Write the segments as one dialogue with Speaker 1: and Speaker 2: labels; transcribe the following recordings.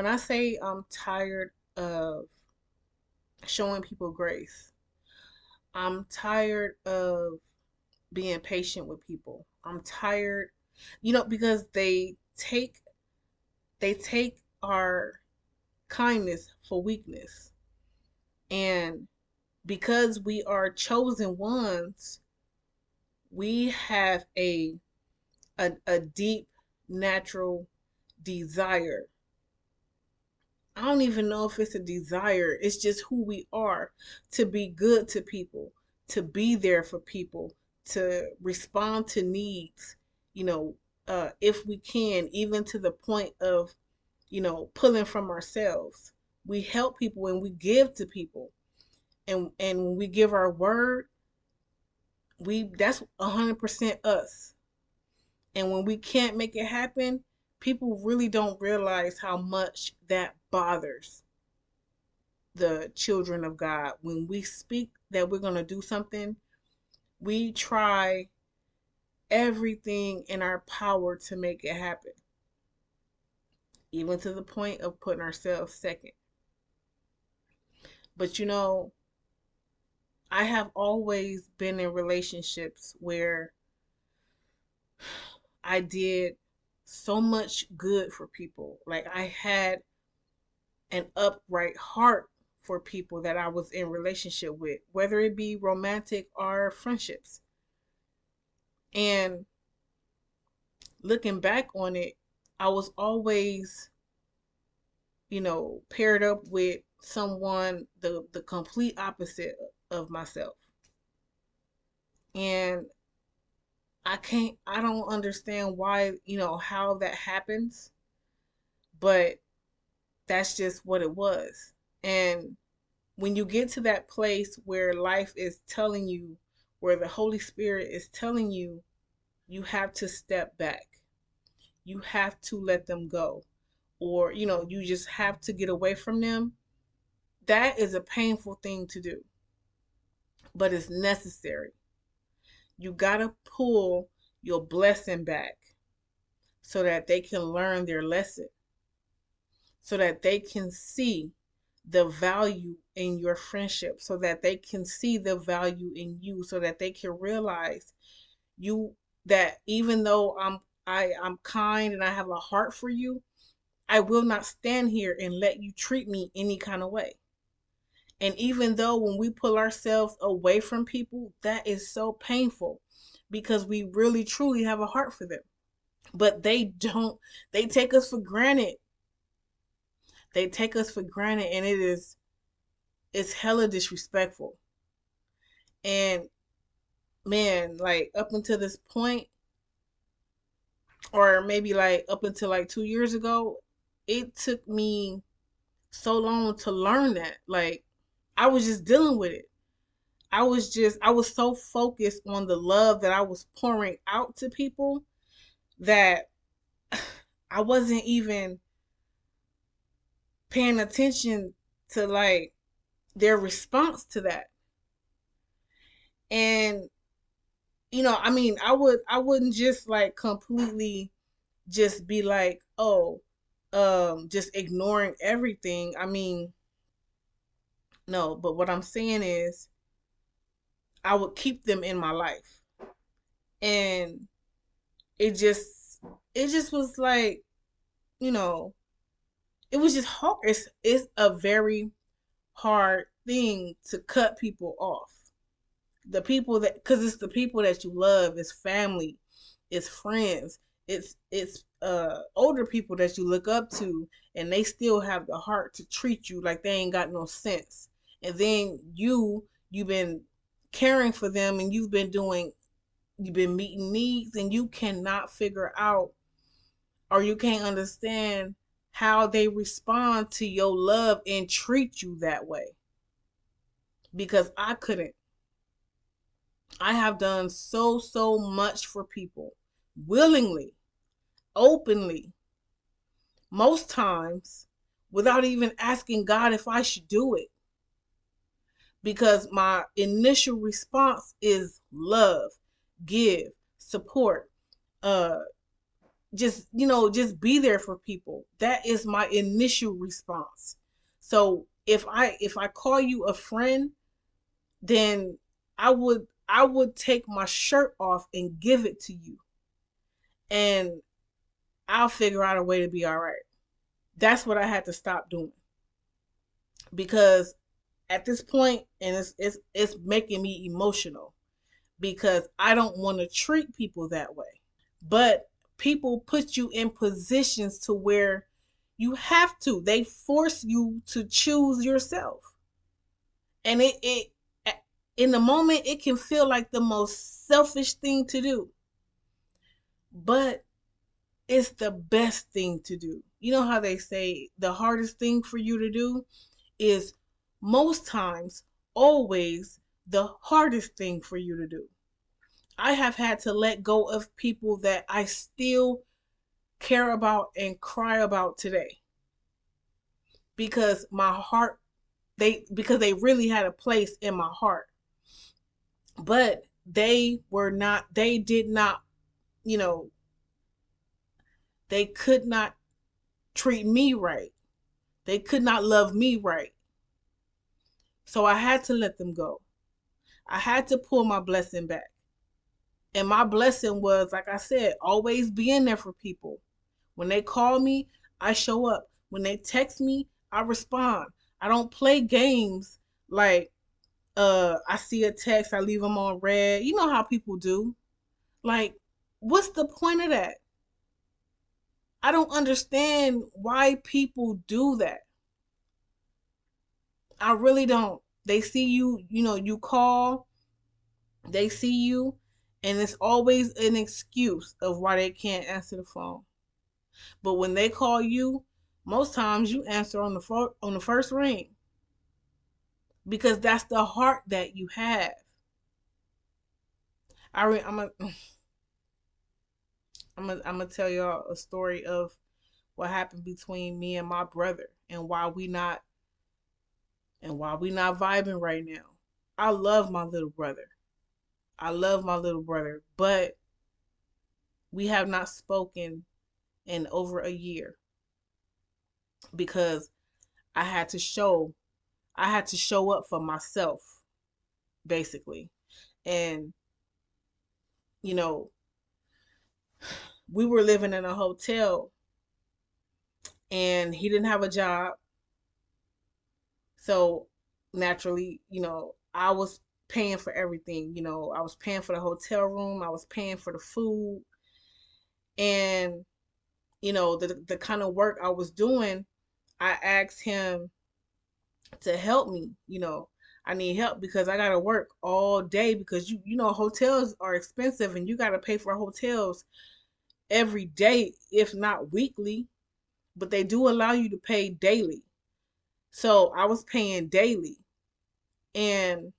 Speaker 1: When I say I'm tired of showing people grace, I'm tired of being patient with people. I'm tired, because they take our kindness for weakness. And because we are chosen ones, we have a deep natural desire. I don't even know if it's a desire. It's just who we are, to be good to people, to be there for people, to respond to needs, you know, if we can, even to the point of, pulling from ourselves. We help people and we give to people. And when we give our word, that's 100% us. And when we can't make it happen, people really don't realize how much that bothers the children of God. When we speak that we're going to do something, we try everything in our power to make it happen, even to the point of putting ourselves second. But I have always been in relationships where I did so much good for people. Like, I had an upright heart for people that I was in relationship with, whether it be romantic or friendships. And looking back on it, I was always, paired up with someone the complete opposite of myself. And I don't understand why, how that happens, but that's just what it was. And when you get to that place where life is telling you, where the Holy Spirit is telling you, you have to step back. You have to let them go. Or, you just have to get away from them. That is a painful thing to do, but it's necessary. You got to pull your blessing back so that they can learn their lesson, so that they can see the value in your friendship, so that they can see the value in you, so that they can realize you that even though I'm kind and I have a heart for you, I will not stand here and let you treat me any kind of way. And even though when we pull ourselves away from people, that is so painful because we really truly have a heart for them. But they don't, they take us for granted. They take us for granted, and it's hella disrespectful. And man, like up until this point, or maybe like up until like 2 years ago, it took me so long to learn that. Like, I was just dealing with it. I was so focused on the love that I was pouring out to people that I wasn't even paying attention to like their response to that. And I mean, I wouldn't just like completely just be like, "Oh, just ignoring everything." I mean, no, but what I'm saying is I would keep them in my life. And it just it just was like, you know, it was just hard. It's a very hard thing to cut people off. The people that, because it's the people that you love, it's family, it's friends, it's older people that you look up to, and they still have the heart to treat you like they ain't got no sense. And then you've been caring for them, and you've been meeting needs, and you cannot figure out, or you can't understand how they respond to your love and treat you that way. Because I couldn't. I have done so much for people willingly, openly, most times without even asking God if I should do it. Because my initial response is love, give, support, uh, just be there for people. That is my initial response. So if I call you a friend, then I would take my shirt off and give it to you, and I'll figure out a way to be all right. That's what I had to stop doing, because at this point, and it's making me emotional, because I don't want to treat people that way. But people put you in positions to where you have to. They force you to choose yourself. And it in the moment it can feel like the most selfish thing to do. But it's the best thing to do. You know how they say the hardest thing for you to do is most times always the hardest thing for you to do. I have had to let go of people that I still care about and cry about today, because my heart, they really had a place in my heart, but they did not, you know, they could not treat me right. They could not love me right. So I had to let them go. I had to pull my blessing back. And my blessing was, like I said, always being there for people. When they call me, I show up. When they text me, I respond. I don't play games like I see a text, I leave them on red. You know how people do. Like, what's the point of that? I don't understand why people do that. I really don't. They see you, you call, they see you, and it's always an excuse of why they can't answer the phone. But when they call you, most times you answer on the first ring, because that's the heart that you have. I'm a, I'm gonna tell y'all a story of what happened between me and my brother, and why we not vibing right now. I love my little brother. I love my little brother, but we have not spoken in over a year, because I had to show I had to show up for myself, basically. And you know, we were living in a hotel, and he didn't have a job. So naturally, I was paying for everything. I was paying for the hotel room, I was paying for the food, and the kind of work I was doing, I asked him to help me. I need help because I gotta work all day, because hotels are expensive, and you gotta pay for hotels every day, if not weekly, but they do allow you to pay daily. So I was paying daily. And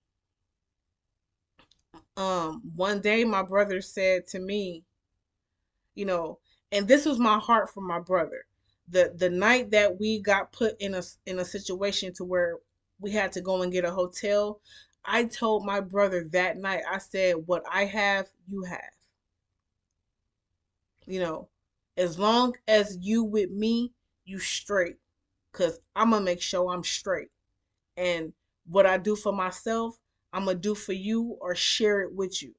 Speaker 1: one day my brother said to me, you know, and this was my heart for my brother. The night that we got put in a situation to where we had to go and get a hotel, I told my brother that night, I said, what I have, you have. You know, as long as you with me, you straight. Cause I'm gonna make sure I'm straight. And what I do for myself, I'm gonna do for you or share it with you.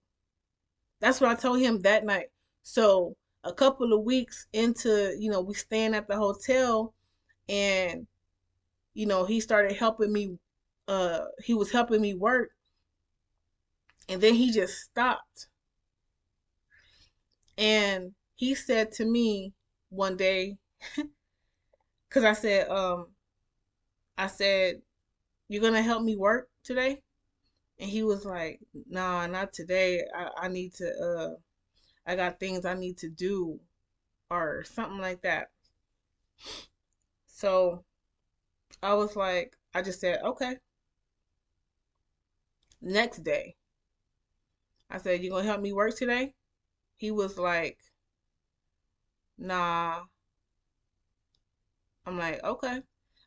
Speaker 1: That's what I told him that night. So a couple of weeks into, we staying at the hotel, and he started helping me. He was helping me work, and then he just stopped. And he said to me one day, because I said, "You're gonna help me work today?" And he was like, "Nah, not today. I need to. I got things I need to do, or something like that." So I was like, I just said, okay. Next day, I said, "You gonna help me work today?" He was like, "Nah." I'm like, okay.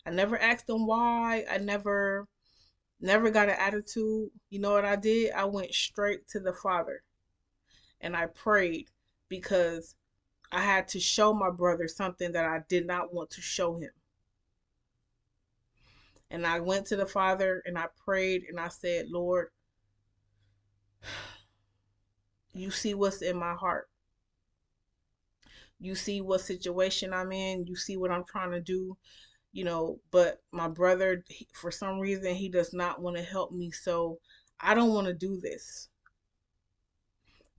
Speaker 1: I never asked him why. I never got an attitude. You know what I did? I went straight to the Father, and I prayed, because I had to show my brother something that I did not want to show him. And I went to the Father and I prayed and I said, Lord, you see what's in my heart. You see what situation I'm in. You see what I'm trying to do, but my brother, for some reason, he does not want to help me. So I don't want to do this.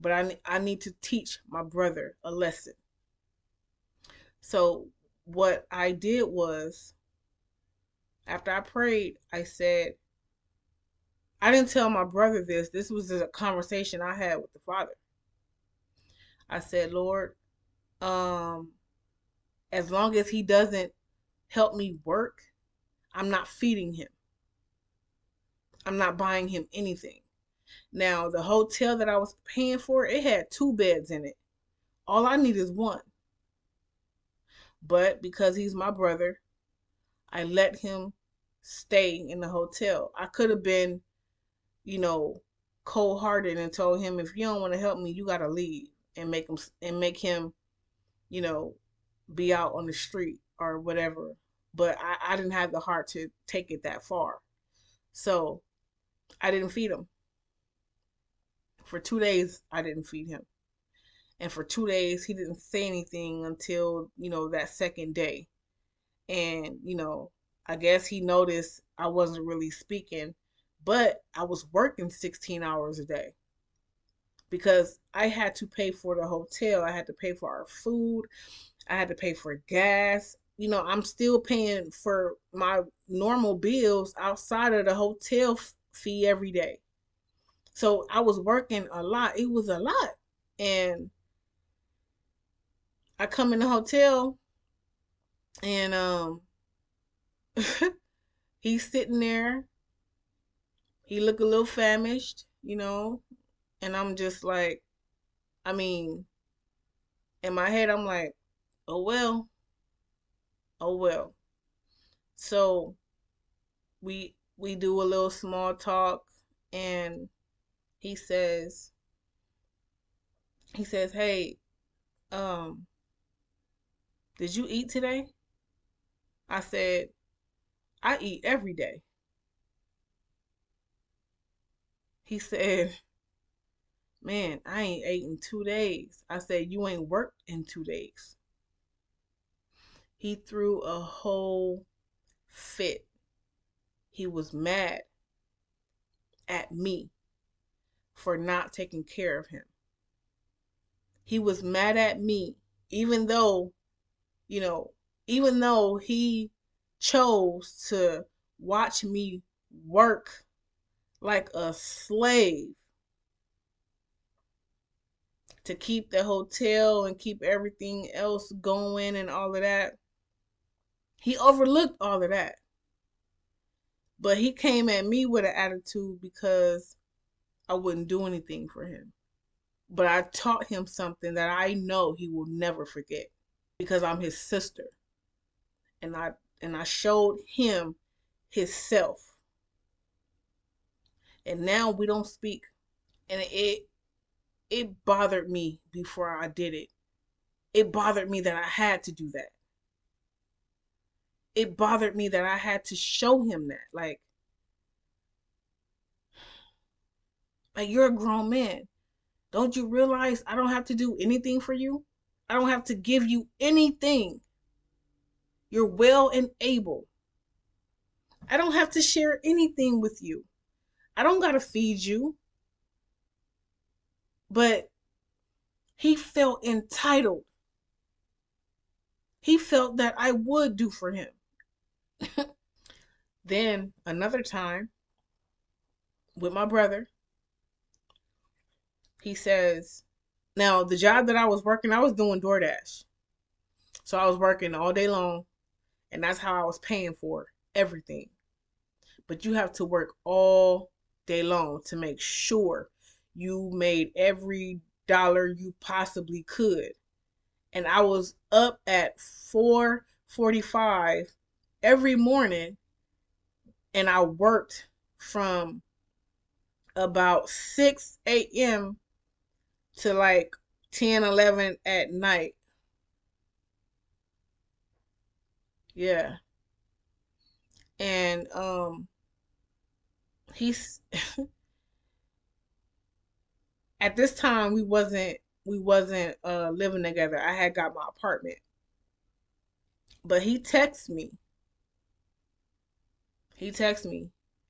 Speaker 1: But I need to teach my brother a lesson. So what I did was, after I prayed, I said, I didn't tell my brother this. This was a conversation I had with the Father. I said, Lord, um, as long as he doesn't help me work, I'm not feeding him. I'm not buying him anything. Now, the hotel that I was paying for, it had 2 beds in it. All I need is one. But because he's my brother, I let him stay in the hotel. I could have been, you know, cold hearted and told him, if you don't want to help me, you gotta leave, and make him, you know, be out on the street or whatever. But I didn't have the heart to take it that far. So I didn't feed him. For 2 days, I didn't feed him. And for 2 days, he didn't say anything until, that second day. And, I guess he noticed I wasn't really speaking, but I was working 16 hours a day because I had to pay for the hotel. I had to pay for our food. I had to pay for gas. I'm still paying for my normal bills outside of the hotel fee every day. So I was working a lot. It was a lot. And I come in the hotel and he's sitting there. He look a little famished, and I'm just like, I mean, in my head I'm like, oh well, oh well. So we do a little small talk, and he says hey, um did you eat today? I said, I eat every day. He said, man, I ain't ate in 2 days. I said, you ain't worked in 2 days. He threw a whole fit. He was mad at me for not taking care of him. He was mad at me, even though, you know, even though he chose to watch me work like a slave to keep the hotel and keep everything else going and all of that. He overlooked all of that. But he came at me with an attitude because I wouldn't do anything for him. But I taught him something that I know he will never forget because I'm his sister. And I showed him his self. And now we don't speak. And it bothered me before I did it. It bothered me that I had to do that. It bothered me that I had to show him that. Like you're a grown man. Don't you realize I don't have to do anything for you? I don't have to give you anything. You're well and able. I don't have to share anything with you. I don't got to feed you. But he felt entitled. He felt that I would do for him. Then another time with my brother, he says, now the job that I was working, I was doing DoorDash. So I was working all day long, and that's how I was paying for everything. But you have to work all day long to make sure you made every dollar you possibly could. And I was up at 4:45 every morning, and I worked from about 6 a.m. to like 10, 11 at night. Yeah. And he's at this time we wasn't living together. I had got my apartment. But he texted me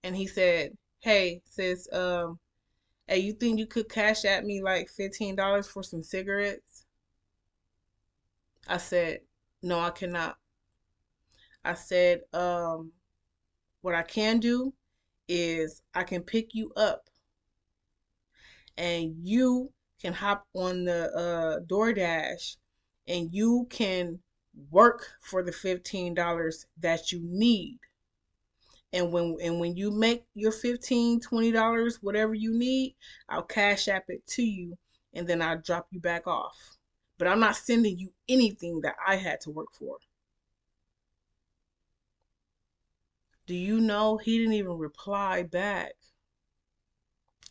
Speaker 1: and he said, "Hey sis, hey, you think you could cash at me like $15 for some cigarettes?" I said, "No, I cannot." I said, what I can do is I can pick you up and you can hop on the DoorDash and you can work for the $15 that you need. And when you make your $15, $20, whatever you need, I'll cash app it to you and then I'll drop you back off. But I'm not sending you anything that I had to work for. Do you know he didn't even reply back?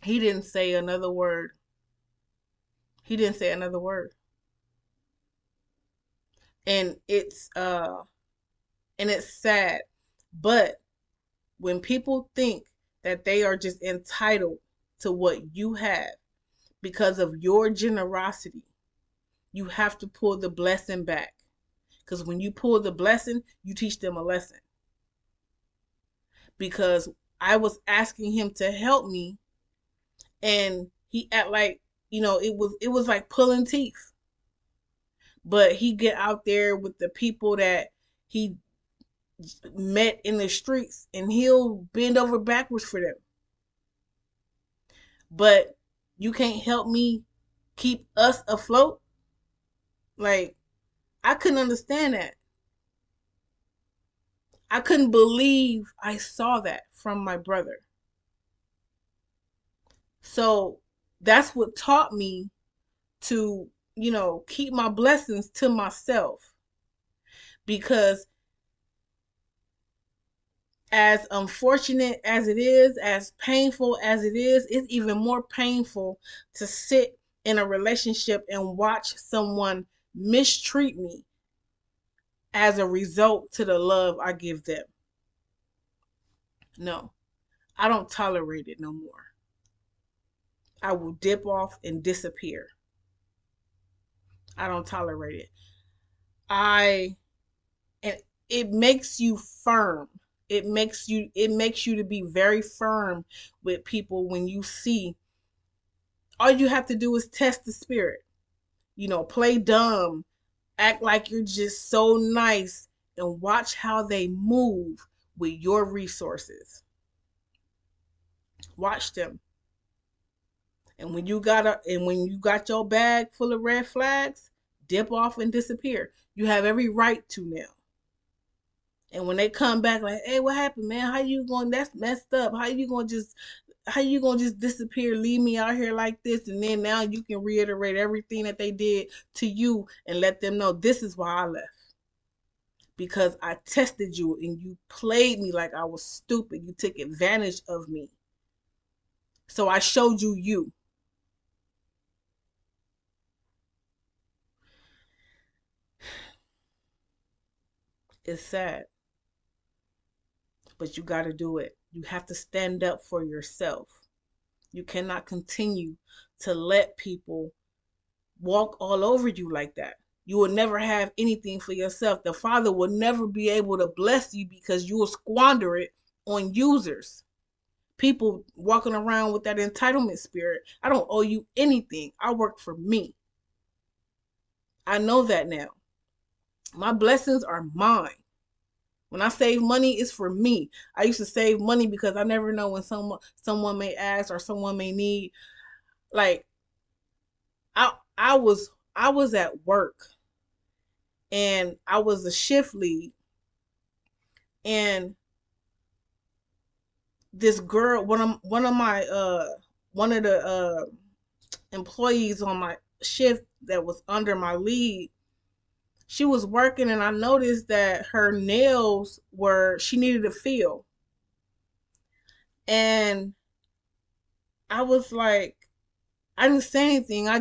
Speaker 1: He didn't say another word. He didn't say another word. And it's sad. But when people think that they are just entitled to what you have because of your generosity, you have to pull the blessing back. Because when you pull the blessing, you teach them a lesson. Because I was asking him to help me and he act like, it was like pulling teeth. But he get out there with the people that he met in the streets and he'll bend over backwards for them. But you can't help me keep us afloat. Like, I couldn't understand that. I couldn't believe I saw that from my brother. So that's what taught me to, keep my blessings to myself. Because as unfortunate as it is, as painful as it is, it's even more painful to sit in a relationship and watch someone mistreat me as a result to the love I give them. No, I don't tolerate it no more. I will dip off and disappear. I don't tolerate it. I and it makes you firm. It makes you to be very firm with people when you see all you have to do is test the spirit. Play dumb, act like you're just so nice and watch how they move with your resources. Watch them. And when you got your bag full of red flags, dip off and disappear. You have every right to now. And when they come back like, "Hey, what happened, man? How you going? That's messed up. How you gonna just disappear, leave me out here like this?" And then now you can reiterate everything that they did to you and let them know this is why I left. Because I tested you and you played me like I was stupid. You took advantage of me. So I showed you. It's sad, but you got to do it. You have to stand up for yourself. You cannot continue to let people walk all over you like that. You will never have anything for yourself. The Father will never be able to bless you because you will squander it on users. People walking around with that entitlement spirit. I don't owe you anything. I work for me. I know that now. My blessings are mine. When I save money, it's for me. I used to save money because I never know when someone may ask or someone may need. Like I was at work and I was a shift lead, and this girl, one of the employees on my shift that was under my lead, she was working and I noticed that her nails she needed a fill. And I was like, I didn't say anything. I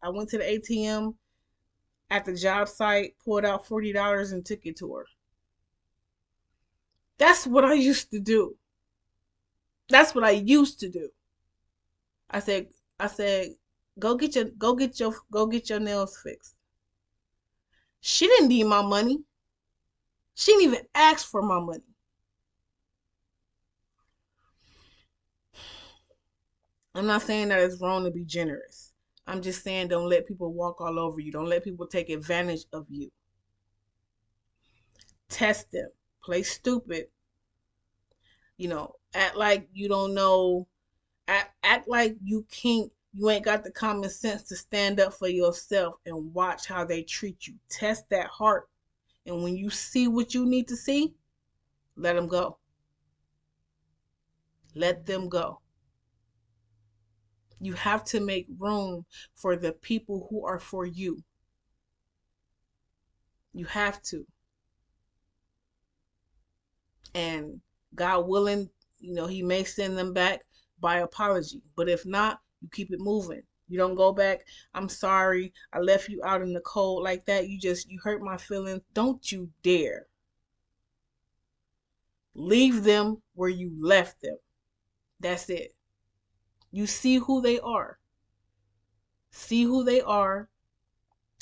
Speaker 1: went to the ATM at the job site, pulled out $40 and took it to her. That's what I used to do. That's what I used to do. I said, I said, go get your nails fixed. She didn't need my money. She didn't even ask for my money. I'm not saying that it's wrong to be generous. I'm just saying don't let people walk all over you. Don't let people take advantage of you. Test them. Play stupid. Act like you don't know. Act like you ain't got the common sense to stand up for yourself and watch how they treat you. Test that heart. And when you see what you need to see, let them go. Let them go. You have to make room for the people who are for you. You have to. And God willing, he may send them back by apology. But if not, you keep it moving. You don't go back. I'm sorry. I left you out in the cold like that. You hurt my feelings. Don't you dare. Leave them where you left them. That's it. You see who they are. See who they are.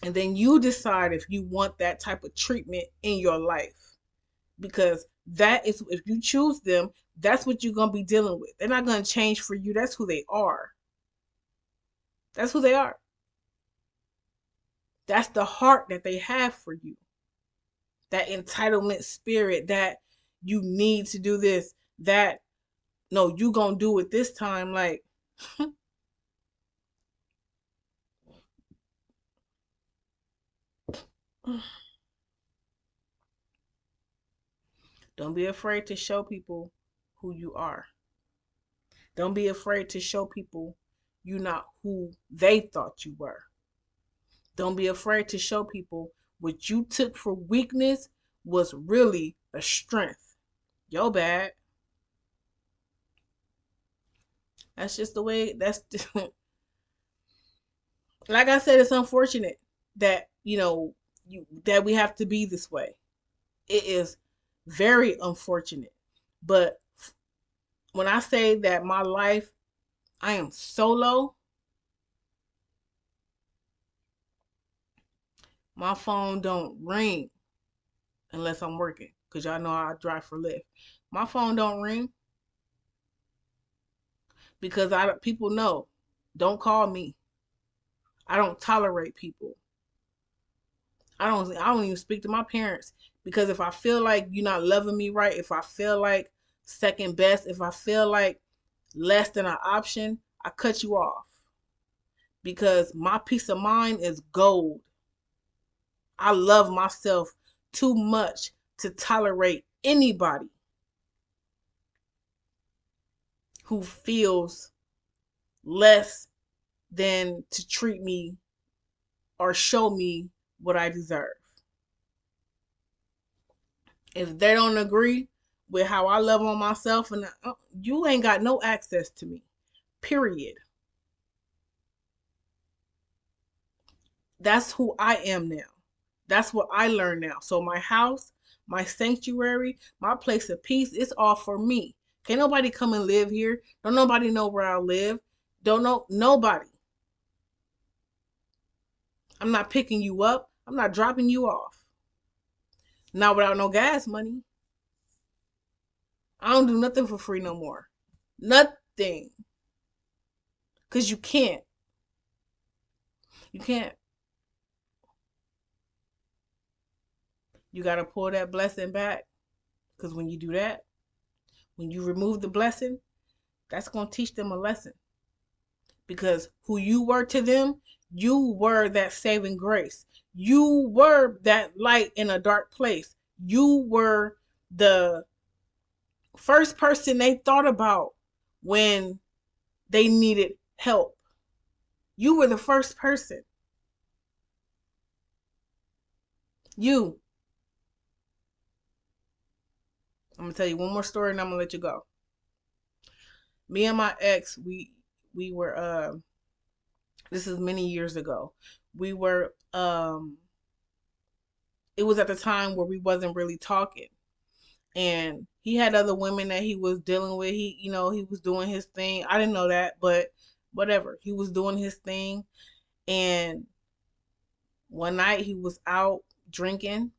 Speaker 1: And then you decide if you want that type of treatment in your life. Because that is, if you choose them, that's what you're going to be dealing with. They're not going to change for you. That's who they are. That's who they are. That's the heart that they have for you. That entitlement spirit that you need to do this, that no, you going to do it this time. Like, don't be afraid to show people who you are. Don't be afraid to show people you're not who they thought you were. Don't be afraid to show people what you took for weakness was really a strength. Yo, bad. That's just the way. That's just, like I said. It's unfortunate that that we have to be this way. It is very unfortunate. But when I say that my life, I am solo. My phone don't ring unless I'm working, cause y'all know I drive for Lyft. My phone don't ring because people know. Don't call me. I don't tolerate people. I don't even speak to my parents because if I feel like you're not loving me right, if I feel like second best, if I feel like less than an option, I cut you off because my peace of mind is gold. I love myself too much to tolerate anybody who feels less than to treat me or show me what I deserve. If they don't agree with how I love on myself, and you ain't got no access to me. Period. That's who I am now. That's what I learned now. So my house, my sanctuary, my place of peace, it's all for me. Can't nobody come and live here. Don't nobody know where I live. Don't know nobody. I'm not picking you up. I'm not dropping you off. Not without no gas money. I don't do nothing for free no more. Nothing. Because you can't. You can't. You got to pull that blessing back. Because when you do that, when you remove the blessing, that's going to teach them a lesson. Because who you were to them, you were that saving grace. You were that light in a dark place. You were the first person they thought about when they needed help. You were the first person. You. I'm gonna tell you one more story and I'm gonna let you go. Me and my ex, we were this is many years ago. We were it was at the time where we wasn't really talking. and he had other women that he was dealing with. He was doing his thing. I didn't know that, but whatever. He was doing his thing, and one night he was out drinking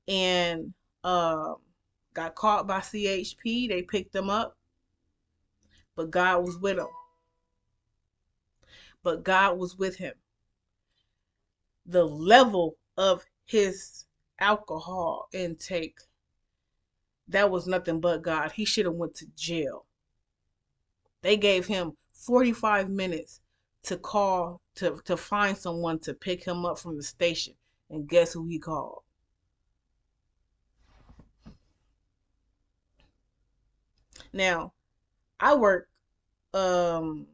Speaker 1: and uh, got caught by CHP. They picked him up, but God was with him. But God was with him. The level of his alcohol intake, that was nothing but God. He should have went to jail. They gave him 45 minutes to call to find someone to pick him up from the station. And guess who he called? Now, I work um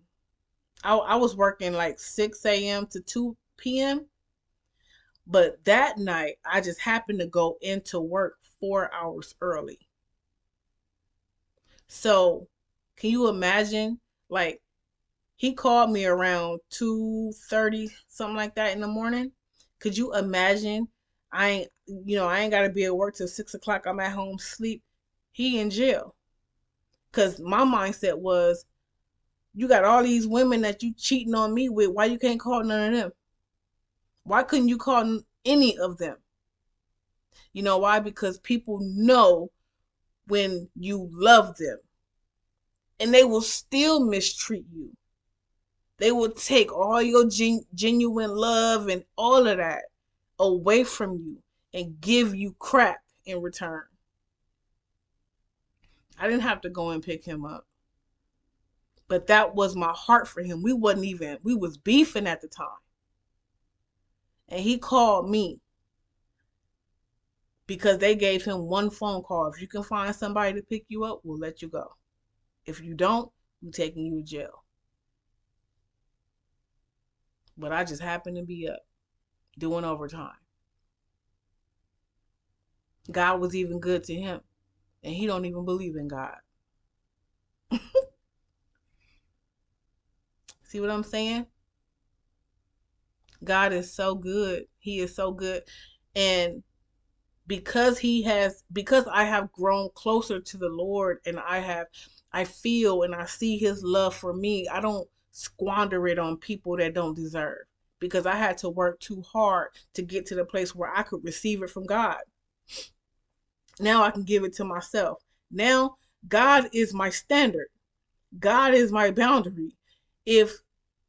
Speaker 1: I was working like 6 a.m. to 2 p.m. But that night I just happened to go into work 4 hours early. So can you imagine, like, he called me around 2:30, something like that in the morning. Could you imagine? I ain't gotta be at work till 6 o'clock. I'm at home sleep. He in jail. Cause my mindset was, you got all these women that you cheating on me with. Why you can't call none of them? Why couldn't you call any of them? You know why? Because people know when you love them, and they will still mistreat you. They will take all your genuine love and all of that away from you and give you crap in return. I didn't have to go and pick him up, but that was my heart for him. We was beefing at the time. And he called me because they gave him one phone call. If you can find somebody to pick you up, we'll let you go. If you don't, we're taking you to jail. But I just happened to be up doing overtime. God was even good to him, and he don't even believe in God. See what I'm saying? God is so good. He is so good. And because I have grown closer to the Lord, and I feel and I see his love for me, I don't squander it on people that don't deserve, because I had to work too hard to get to the place where I could receive it from God. Now I can give it to myself. Now God is my standard. God is my boundary. If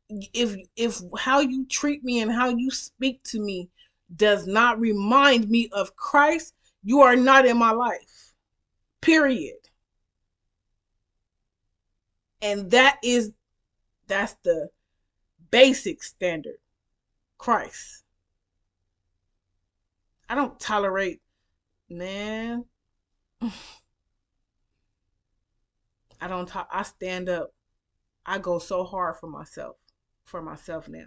Speaker 1: if how you treat me and how you speak to me does not remind me of Christ, you are not in my life. Period. And that's the basic standard. Christ. I don't tolerate, man. I stand up. I go so hard for myself. For myself now.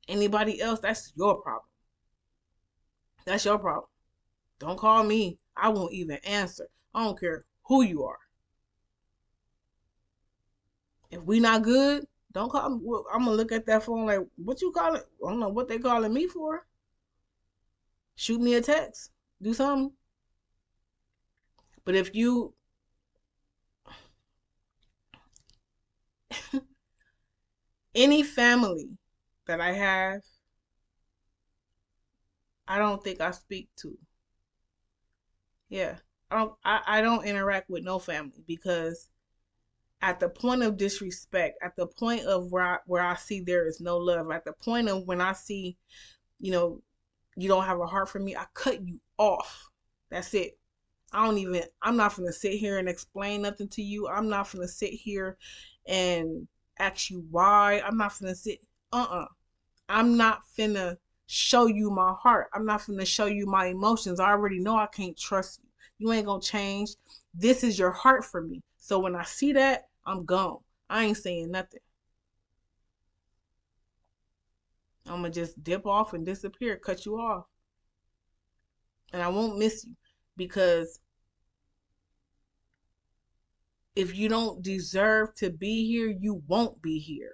Speaker 1: Anybody else, that's your problem. That's your problem. Don't call me. I won't even answer. I don't care who you are. If we not good, don't call me. Well, I'm gonna look at that phone like, what you call it? I don't know what they calling me for. Shoot me a text. Do something. But if you any family that I have, I don't think I speak to. Yeah. I don't interact with no family, because at the point of disrespect, at the point of where I see there is no love, at the point of when I see, you know, you don't have a heart for me, I cut you off. That's it. I'm not gonna sit here and explain nothing to you. I'm not gonna sit here and ask you why. I'm not gonna sit, I'm not finna show you my heart. I'm not finna show you my emotions. I already know I can't trust you. You ain't gonna change. This is your heart for me. So when I see that, I'm gone. I ain't saying nothing. I'm gonna just dip off and disappear, cut you off. And I won't miss you, because if you don't deserve to be here, you won't be here.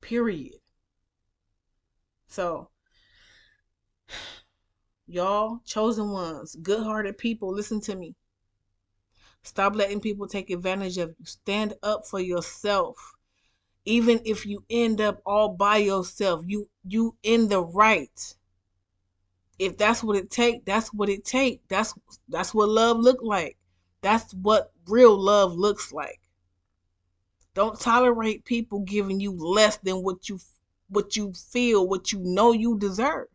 Speaker 1: Period. So Y'all, chosen ones, good-hearted people, listen to me. Stop letting people take advantage of you. Stand up for yourself. Even if you end up all by yourself, you in the right. If that's what it take, that's what it take. That's what love look like. That's what real love looks like. Don't tolerate people giving you less than what you feel, what you know you deserve.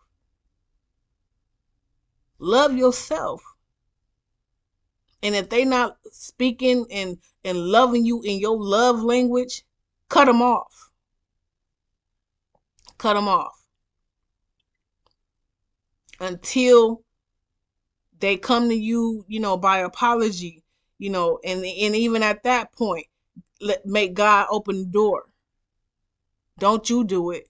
Speaker 1: Love yourself. And if they not speaking and loving you in your love language, cut them off. Cut them off until they come to you, by apology, and even at that point, make God open the door. Don't you do it.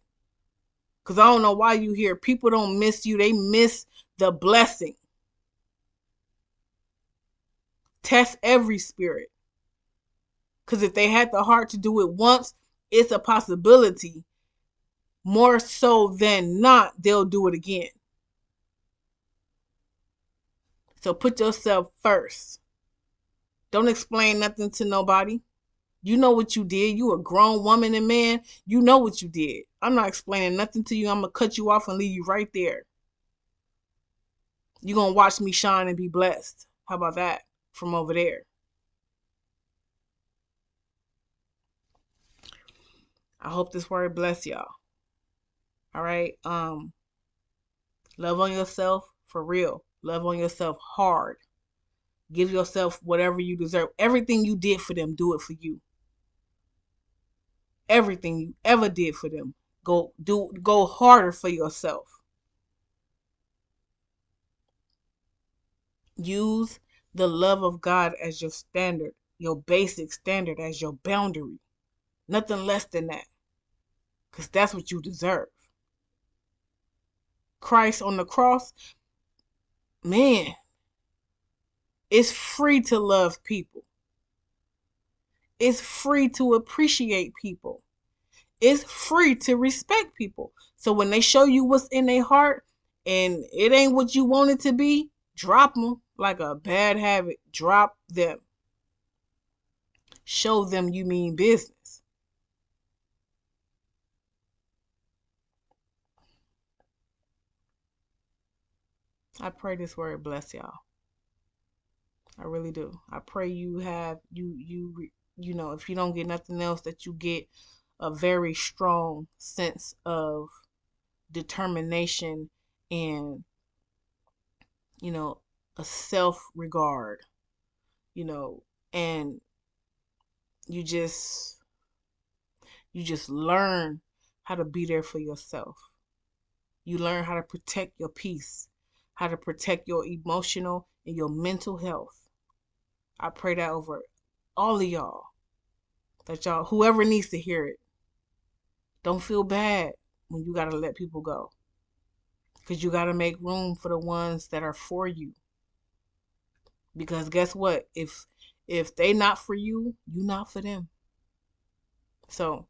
Speaker 1: Because I don't know why you here. People don't miss you. They miss the blessing. Test every spirit. Because if they had the heart to do it once, it's a possibility. More so than not, they'll do it again. So put yourself first. Don't explain nothing to nobody. You know what you did. You a grown woman and man. You know what you did. I'm not explaining nothing to you. I'm going to cut you off and leave you right there. You're going to watch me shine and be blessed. How about that? From over there. I hope this word bless y'all. All right. Love on yourself for real. Love on yourself hard. Give yourself whatever you deserve. Everything you did for them, do it for you. Everything you ever did for them, go harder for yourself. Use the love of God as your standard, your basic standard, as your boundary. Nothing less than that. Because that's what you deserve. Christ on the cross, man, it's free to love people. It's free to appreciate people. It's free to respect people. So when they show you what's in their heart and it ain't what you want it to be, drop them like a bad habit. Drop them. Show them you mean business. I pray this word bless y'all. I really do. I pray you have if you don't get nothing else, that you get a very strong sense of determination and a self-regard, and you just learn how to be there for yourself. You learn how to protect your peace, how to protect your emotional and your mental health. I pray that over all of y'all, that y'all, whoever needs to hear it, don't feel bad when you got to let people go. Because you got to make room for the ones that are for you. Because guess what? If they not for you, you not for them. So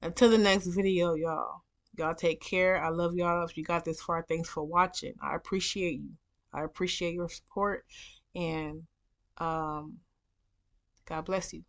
Speaker 1: until the next video, y'all. Y'all take care. I love y'all. If you got this far, thanks for watching. I appreciate you. I appreciate your support. And God bless you.